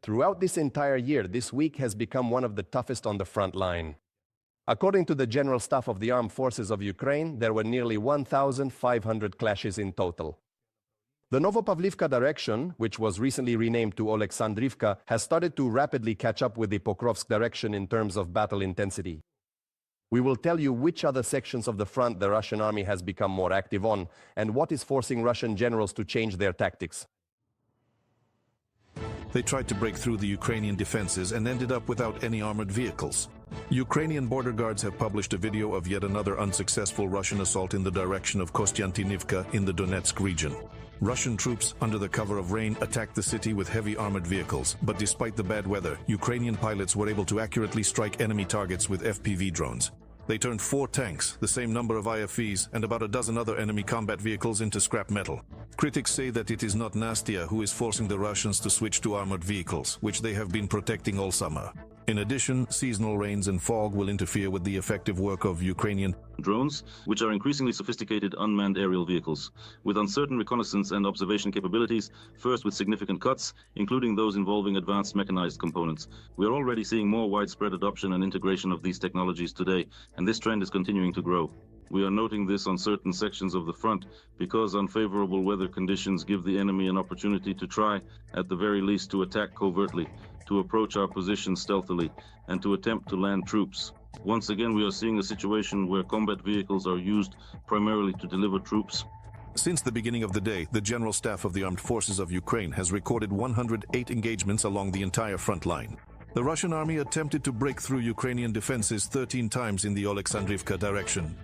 Throughout this entire year, this week has become one of the toughest on the front line. According to the General Staff of the Armed Forces of Ukraine, there were nearly 1,500 clashes in total. The Novopavlivka direction, which was recently renamed to Oleksandrivka, has started to rapidly catch up with the Pokrovsk direction in terms of battle intensity. We will tell you which other sections of the front the Russian army has become more active on, and what is forcing Russian generals to change their tactics. They tried to break through the Ukrainian defenses and ended up without any armored vehicles. Ukrainian border guards have published a video of yet another unsuccessful Russian assault in the direction of Kostiantynivka in the Donetsk region. Russian troops, under the cover of rain, attacked the city with heavy armored vehicles, but despite the bad weather, Ukrainian pilots were able to accurately strike enemy targets with FPV drones. They turned 4 tanks, the same number of IFVs, and about a dozen other enemy combat vehicles into scrap metal. Critics say that it is not Nastia who is forcing the Russians to switch to armored vehicles, which they have been protecting all summer. In addition, seasonal rains and fog will interfere with the effective work of Ukrainian drones, which are increasingly sophisticated unmanned aerial vehicles, with uncertain reconnaissance and observation capabilities, first with significant cuts, including those involving advanced mechanized components. We are already seeing more widespread adoption and integration of these technologies today, and this trend is continuing to grow. We are noting this on certain sections of the front because unfavorable weather conditions give the enemy an opportunity to try, at the very least, to attack covertly, to approach our position stealthily, and to attempt to land troops. Once again, we are seeing a situation where combat vehicles are used primarily to deliver troops. Since the beginning of the day, the General Staff of the Armed Forces of Ukraine has recorded 108 engagements along the entire front line. The Russian army attempted to break through Ukrainian defenses 13 times in the Oleksandrivka direction.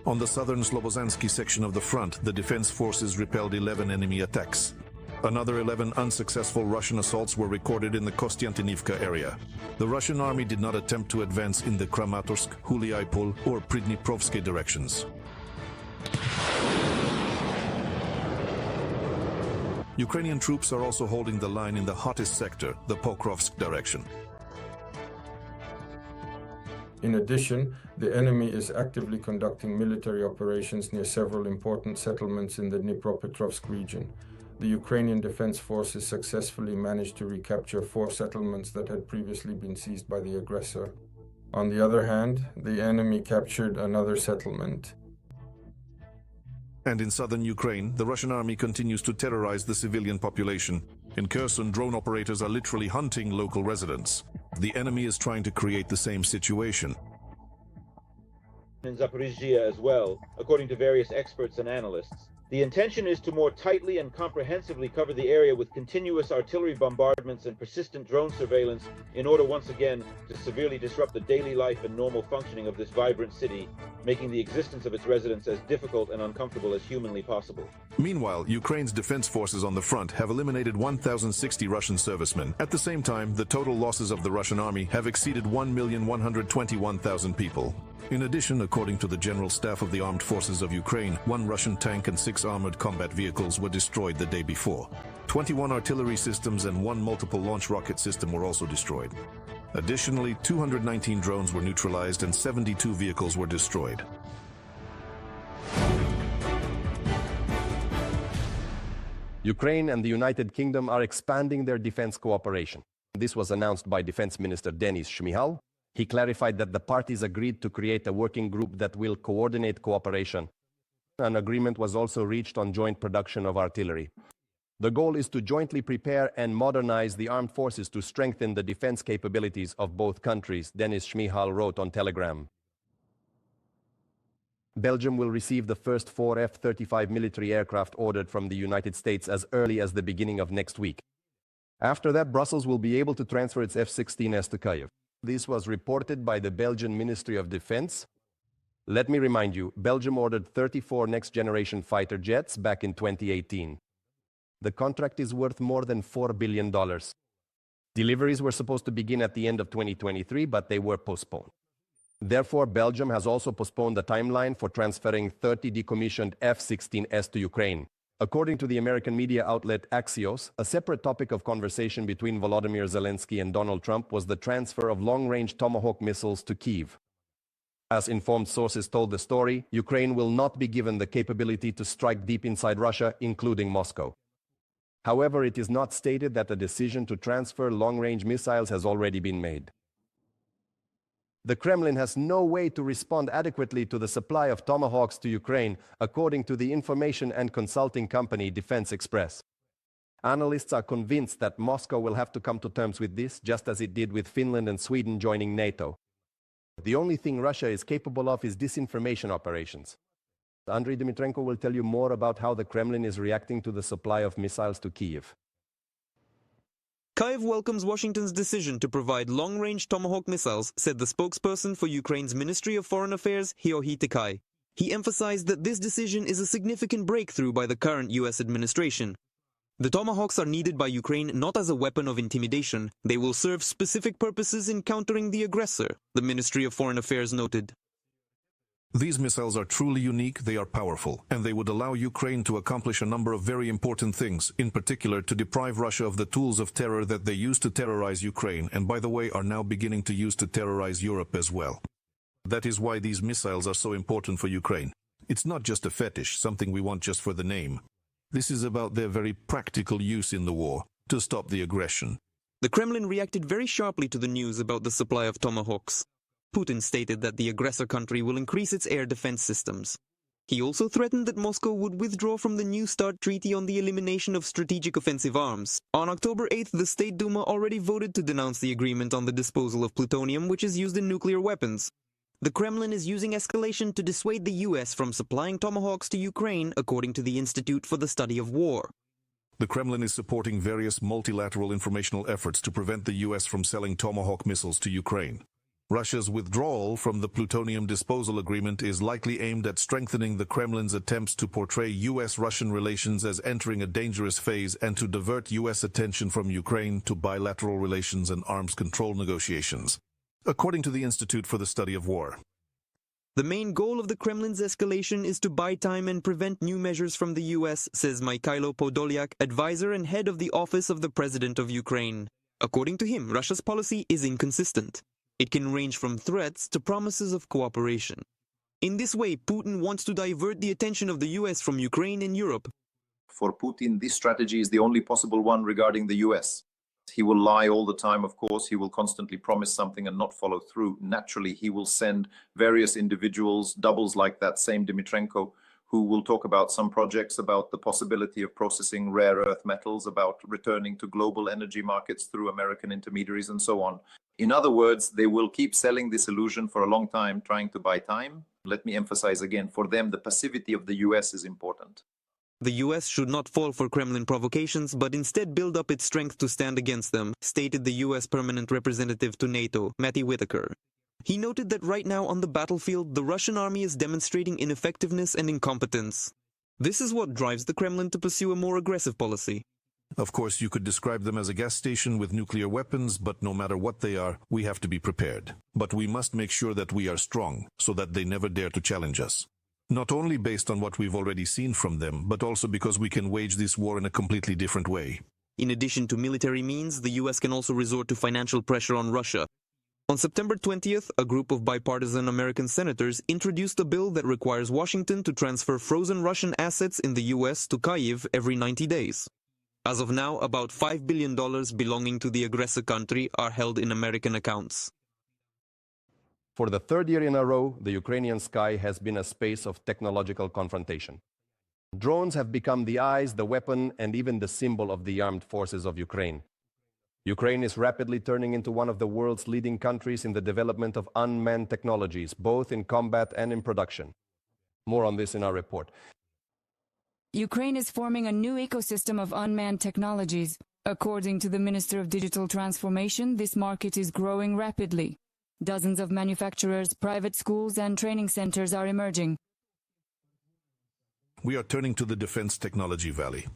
On the southern Slobozansky section of the front, the defense forces repelled 11 enemy attacks. Another 11 unsuccessful Russian assaults were recorded in the Kostiantynivka area. The Russian army did not attempt to advance in the Kramatorsk, Huliaipol, or Pridniprovsky directions. Ukrainian troops are also holding the line in the hottest sector, the Pokrovsk direction. In addition, the enemy is actively conducting military operations near several important settlements in the Dnipropetrovsk region. The Ukrainian Defense Forces successfully managed to recapture 4 settlements that had previously been seized by the aggressor. On the other hand, the enemy captured another settlement. And in southern Ukraine, the Russian army continues to terrorize the civilian population. In Kherson, drone operators are literally hunting local residents. The enemy is trying to create the same situation. In Zaporizhzhia as well, according to various experts and analysts. The intention is to more tightly and comprehensively cover the area with continuous artillery bombardments and persistent drone surveillance in order once again to severely disrupt the daily life and normal functioning of this vibrant city, making the existence of its residents as difficult and uncomfortable as humanly possible. Meanwhile, Ukraine's defense forces on the front have eliminated 1,060 Russian servicemen. At the same time, the total losses of the Russian army have exceeded 1,121,000 people. In addition, according to the General Staff of the Armed Forces of Ukraine, 1 Russian tank and 6 armored combat vehicles were destroyed the day before. 21 artillery systems and 1 multiple launch rocket system were also destroyed. Additionally, 219 drones were neutralized and 72 vehicles were destroyed. Ukraine and the United Kingdom are expanding their defense cooperation. This was announced by Defense Minister Denis Shmyhal. He clarified that the parties agreed to create a working group that will coordinate cooperation. An agreement was also reached on joint production of artillery. The goal is to jointly prepare and modernize the armed forces to strengthen the defense capabilities of both countries, Denis Shmyhal wrote on Telegram. Belgium will receive the first 4 F-35 military aircraft ordered from the United States as early as the beginning of next week. After that, Brussels will be able to transfer its F-16s to Kyiv. This was reported by the Belgian Ministry of Defense. Let me remind you, Belgium ordered 34 next-generation fighter jets back in 2018. The contract is worth more than $4 billion. Deliveries were supposed to begin at the end of 2023, but they were postponed. Therefore, Belgium has also postponed the timeline for transferring 30 decommissioned F-16s to Ukraine. According to the American media outlet Axios, a separate topic of conversation between Volodymyr Zelensky and Donald Trump was the transfer of long-range Tomahawk missiles to Kyiv. As informed sources told the story, Ukraine will not be given the capability to strike deep inside Russia, including Moscow. However, it is not stated that the decision to transfer long-range missiles has already been made. The Kremlin has no way to respond adequately to the supply of Tomahawks to Ukraine, according to the information and consulting company Defense Express. Analysts are convinced that Moscow will have to come to terms with this, just as it did with Finland and Sweden joining NATO. The only thing Russia is capable of is disinformation operations. Andriy Dmitrenko will tell you more about how the Kremlin is reacting to the supply of missiles to Kyiv. Kyiv welcomes Washington's decision to provide long-range Tomahawk missiles, said the spokesperson for Ukraine's Ministry of Foreign Affairs, Georgy Takai. He emphasized that this decision is a significant breakthrough by the current U.S. administration. The Tomahawks are needed by Ukraine not as a weapon of intimidation. They will serve specific purposes in countering the aggressor, the Ministry of Foreign Affairs noted. These missiles are truly unique, they are powerful, and they would allow Ukraine to accomplish a number of very important things, in particular to deprive Russia of the tools of terror that they used to terrorize Ukraine, and by the way are now beginning to use to terrorize Europe as well. That is why these missiles are so important for Ukraine. It's not just a fetish, something we want just for the name. This is about their very practical use in the war, to stop the aggression. The Kremlin reacted very sharply to the news about the supply of Tomahawks. Putin stated that the aggressor country will increase its air defense systems. He also threatened that Moscow would withdraw from the New START treaty on the elimination of strategic offensive arms. On October 8th, the State Duma already voted to denounce the agreement on the disposal of plutonium, which is used in nuclear weapons. The Kremlin is using escalation to dissuade the U.S. from supplying Tomahawks to Ukraine, according to the Institute for the Study of War. The Kremlin is supporting various multilateral informational efforts to prevent the U.S. from selling Tomahawk missiles to Ukraine. Russia's withdrawal from the plutonium disposal agreement is likely aimed at strengthening the Kremlin's attempts to portray U.S.-Russian relations as entering a dangerous phase and to divert U.S. attention from Ukraine to bilateral relations and arms control negotiations, according to the Institute for the Study of War. The main goal of the Kremlin's escalation is to buy time and prevent new measures from the U.S., says Mikhailo Podolyak, advisor and head of the Office of the President of Ukraine. According to him, Russia's policy is inconsistent. It can range from threats to promises of cooperation. In this way, Putin wants to divert the attention of the US from Ukraine and Europe. For Putin, this strategy is the only possible one regarding the US. He will lie all the time, of course. He will constantly promise something and not follow through. Naturally, he will send various individuals, doubles like that same Dmitrenko, who will talk about some projects, about the possibility of processing rare earth metals, about returning to global energy markets through American intermediaries and so on. In other words, they will keep selling this illusion for a long time, trying to buy time. Let me emphasize again, for them, the passivity of the US is important. The US should not fall for Kremlin provocations, but instead build up its strength to stand against them, stated the US permanent representative to NATO, Matty Whitaker. He noted that right now on the battlefield, the Russian army is demonstrating ineffectiveness and incompetence. This is what drives the Kremlin to pursue a more aggressive policy. Of course, you could describe them as a gas station with nuclear weapons, but no matter what they are, we have to be prepared. But we must make sure that we are strong, so that they never dare to challenge us. Not only based on what we've already seen from them, but also because we can wage this war in a completely different way. In addition to military means, the US can also resort to financial pressure on Russia. On September 20th, a group of bipartisan American senators introduced a bill that requires Washington to transfer frozen Russian assets in the US to Kyiv every 90 days. As of now, about $5 billion belonging to the aggressor country are held in American accounts. For the third year in a row, the Ukrainian sky has been a space of technological confrontation. Drones have become the eyes, the weapon, and even the symbol of the armed forces of Ukraine. Ukraine is rapidly turning into one of the world's leading countries in the development of unmanned technologies, both in combat and in production. More on this in our report. Ukraine is forming a new ecosystem of unmanned technologies. According to the Minister of Digital Transformation, this market is growing rapidly. Dozens of manufacturers, private schools, and training centers are emerging. We are turning to the Defense Technology Valley.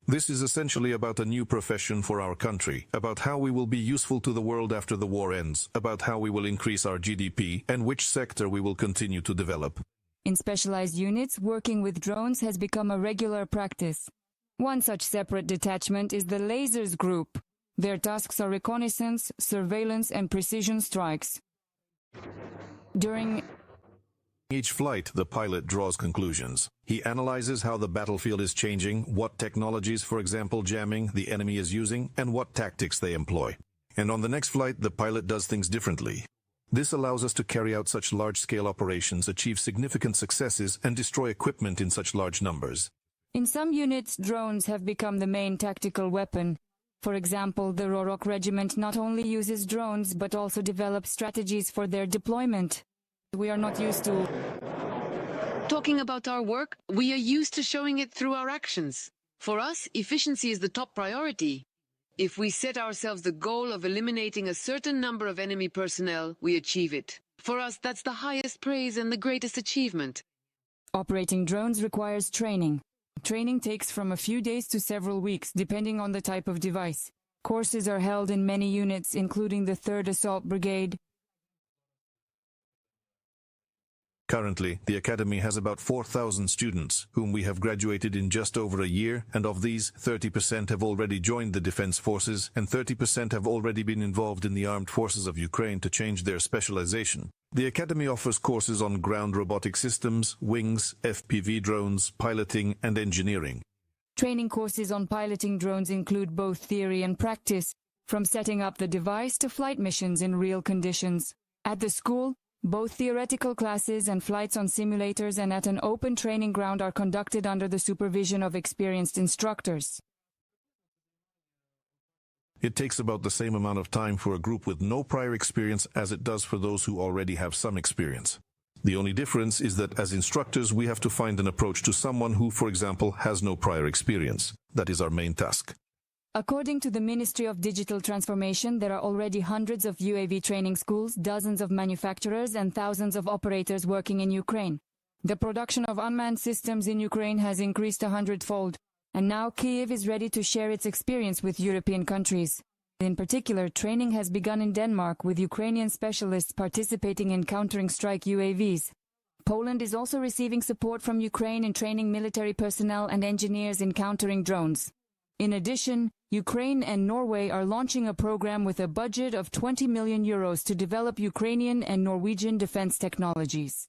This is essentially about a new profession for our country, about how we will be useful to the world after the war ends, about how we will increase our GDP, and which sector we will continue to develop. In specialized units, working with drones has become a regular practice. One such separate detachment is the Lasers Group. Their tasks are reconnaissance, surveillance, and precision strikes. During Each flight, the pilot draws conclusions. He analyzes how the battlefield is changing, what technologies, for example jamming, the enemy is using, and what tactics they employ. And on the next flight, the pilot does things differently. This allows us to carry out such large-scale operations, achieve significant successes, and destroy equipment in such large numbers. In some units, drones have become the main tactical weapon. For example, the Rorok regiment not only uses drones but also develops strategies for their deployment. We are not used to... Talking about our work, we are used to showing it through our actions. For us, efficiency is the top priority. If we set ourselves the goal of eliminating a certain number of enemy personnel, we achieve it. For us, that's the highest praise and the greatest achievement. Operating drones requires training. Training takes from a few days to several weeks, depending on the type of device. Courses are held in many units, including the 3rd Assault Brigade. Currently, the Academy has about 4,000 students, whom we have graduated in just over a year, and of these, 30% have already joined the defense forces, and 30% have already been involved in the armed forces of Ukraine to change their specialization. The Academy offers courses on ground robotic systems, wings, FPV drones, piloting, and engineering. Training courses on piloting drones include both theory and practice, from setting up the device to flight missions in real conditions. At the school, both theoretical classes and flights on simulators and at an open training ground are conducted under the supervision of experienced instructors. It takes about the same amount of time for a group with no prior experience as it does for those who already have some experience. The only difference is that as instructors we have to find an approach to someone who, for example, has no prior experience. That is our main task. According to the Ministry of Digital Transformation, there are already hundreds of UAV training schools, dozens of manufacturers, and thousands of operators working in Ukraine. The production of unmanned systems in Ukraine has increased 100-fold, and now Kyiv is ready to share its experience with European countries. In particular, training has begun in Denmark, with Ukrainian specialists participating in countering strike UAVs. Poland is also receiving support from Ukraine in training military personnel and engineers in countering drones. In addition, Ukraine and Norway are launching a program with a budget of 20 million euros to develop Ukrainian and Norwegian defense technologies.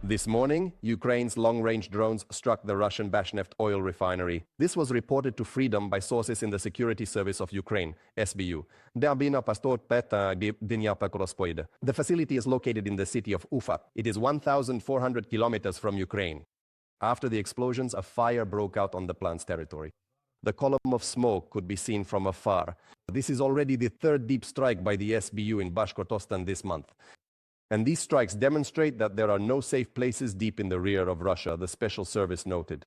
This morning, Ukraine's long-range drones struck the Russian Bashneft oil refinery. This was reported to Freedom by sources in the Security Service of Ukraine, SBU. The facility is located in the city of Ufa. It is 1,400 kilometers from Ukraine. After the explosions, a fire broke out on the plant's territory. The column of smoke could be seen from afar. This is already the 3rd deep strike by the SBU in Bashkortostan this month. And these strikes demonstrate that there are no safe places deep in the rear of Russia, the special service noted.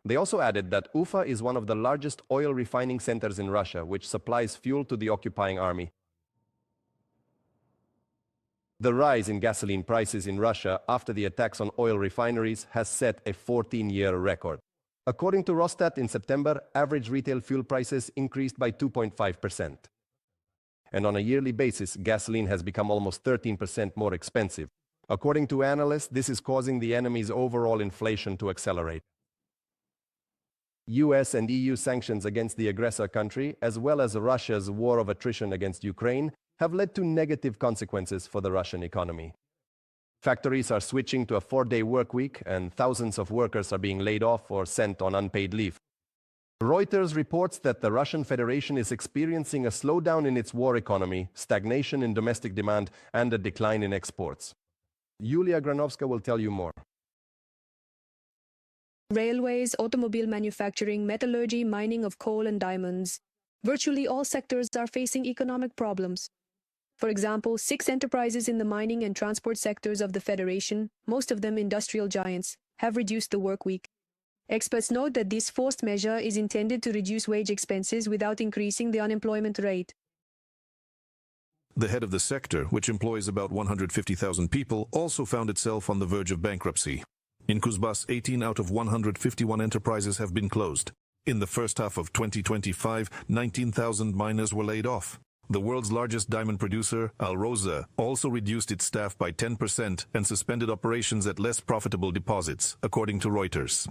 They also added that Ufa is one of the largest oil refining centers in Russia, which supplies fuel to the occupying army. The rise in gasoline prices in Russia after the attacks on oil refineries has set a 14-year record. According to Rostat, in September, average retail fuel prices increased by 2.5%. And on a yearly basis, gasoline has become almost 13% more expensive. According to analysts, this is causing the enemy's overall inflation to accelerate. US and EU sanctions against the aggressor country, as well as Russia's war of attrition against Ukraine, have led to negative consequences for the Russian economy. Factories are switching to a 4-day work week, and thousands of workers are being laid off or sent on unpaid leave. Reuters reports that the Russian Federation is experiencing a slowdown in its war economy, stagnation in domestic demand, and a decline in exports. Yulia Granovska will tell you more. Railways, automobile manufacturing, metallurgy, mining of coal and diamonds. Virtually all sectors are facing economic problems. For example, 6 enterprises in the mining and transport sectors of the Federation, most of them industrial giants, have reduced the work week. Experts note that this forced measure is intended to reduce wage expenses without increasing the unemployment rate. The head of the sector, which employs about 150,000 people, also found itself on the verge of bankruptcy. In Kuzbas, 18 out of 151 enterprises have been closed. In the first half of 2025, 19,000 miners were laid off. The world's largest diamond producer, Alrosa, also reduced its staff by 10% and suspended operations at less profitable deposits, according to Reuters.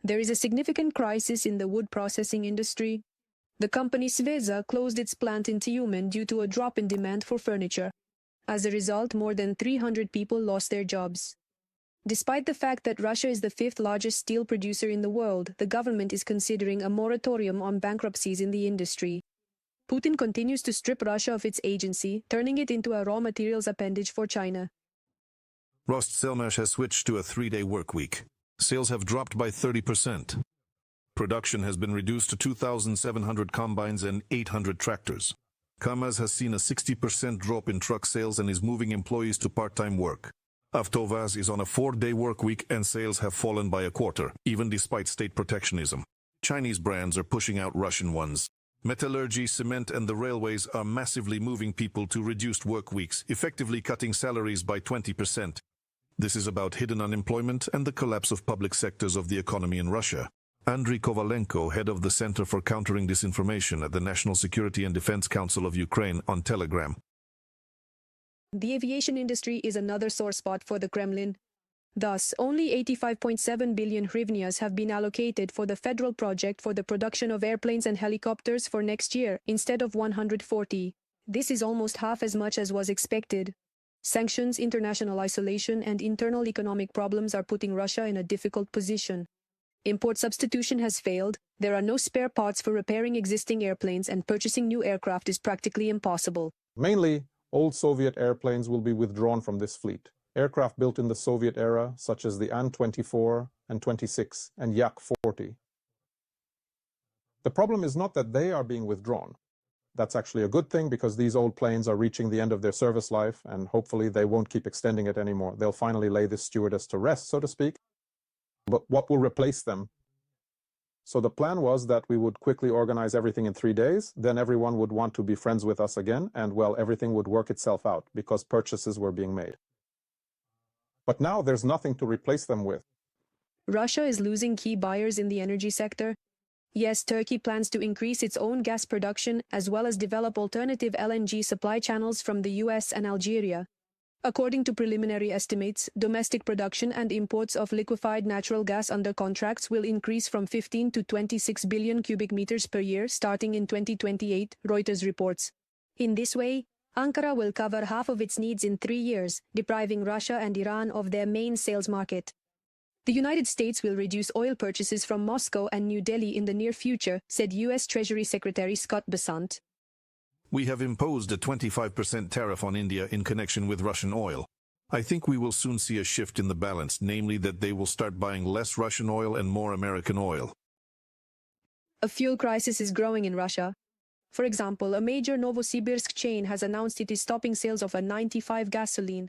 There is a significant crisis in the wood processing industry. The company Sveza closed its plant in Tyumen due to a drop in demand for furniture. As a result, more than 300 people lost their jobs. Despite the fact that Russia is the fifth largest steel producer in the world, the government is considering a moratorium on bankruptcies in the industry. Putin continues to strip Russia of its agency, turning it into a raw materials appendage for China. Rostselmash has switched to a 3-day work week. Sales have dropped by 30%. Production has been reduced to 2,700 combines and 800 tractors. KAMAZ has seen a 60% drop in truck sales and is moving employees to part-time work. Avtovaz is on a 4-day work week and sales have fallen by a quarter, even despite state protectionism. Chinese brands are pushing out Russian ones. Metallurgy, cement and the railways are massively moving people to reduced work weeks, effectively cutting salaries by 20%. This is about hidden unemployment and the collapse of public sectors of the economy in Russia. Andriy Kovalenko, head of the Center for Countering Disinformation at the National Security and Defense Council of Ukraine, on Telegram. The aviation industry is another sore spot for the Kremlin. Thus, only 85.7 billion hryvnias have been allocated for the federal project for the production of airplanes and helicopters for next year, instead of 140. This is almost half as much as was expected. Sanctions, international isolation, and internal economic problems are putting Russia in a difficult position. Import substitution has failed, there are no spare parts for repairing existing airplanes, and purchasing new aircraft is practically impossible. Mainly, old Soviet airplanes will be withdrawn from this fleet. Aircraft built in the Soviet era, such as the An-24, An-26, and Yak-40. The problem is not that they are being withdrawn. That's actually a good thing because these old planes are reaching the end of their service life and hopefully they won't keep extending it anymore. They'll finally lay this stewardess to rest, so to speak. But what will replace them? So the plan was that we would quickly organize everything in 3 days, then everyone would want to be friends with us again, and well, everything would work itself out because purchases were being made. But now there's nothing to replace them with. Russia is losing key buyers in the energy sector. Yes, Turkey plans to increase its own gas production as well as develop alternative LNG supply channels from the US and Algeria. According to preliminary estimates, domestic production and imports of liquefied natural gas under contracts will increase from 15 to 26 billion cubic meters per year starting in 2028, Reuters reports. In this way, Ankara will cover half of its needs in 3 years, depriving Russia and Iran of their main sales market. The United States will reduce oil purchases from Moscow and New Delhi in the near future, said U.S. Treasury Secretary Scott Bessent. We have imposed a 25% tariff on India in connection with Russian oil. I think we will soon see a shift in the balance, namely that they will start buying less Russian oil and more American oil. A fuel crisis is growing in Russia. For example, a major Novosibirsk chain has announced it is stopping sales of A95 gasoline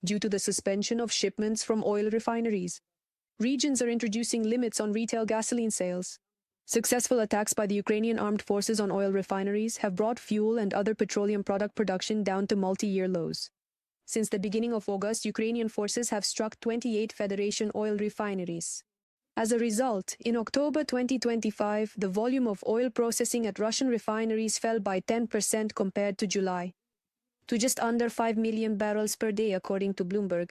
due to the suspension of shipments from oil refineries. Regions are introducing limits on retail gasoline sales. Successful attacks by the Ukrainian armed forces on oil refineries have brought fuel and other petroleum product production down to multi-year lows. Since the beginning of August, Ukrainian forces have struck 28 Federation oil refineries. As a result, in October 2025, the volume of oil processing at Russian refineries fell by 10% compared to July, to just under 5 million barrels per day, according to Bloomberg.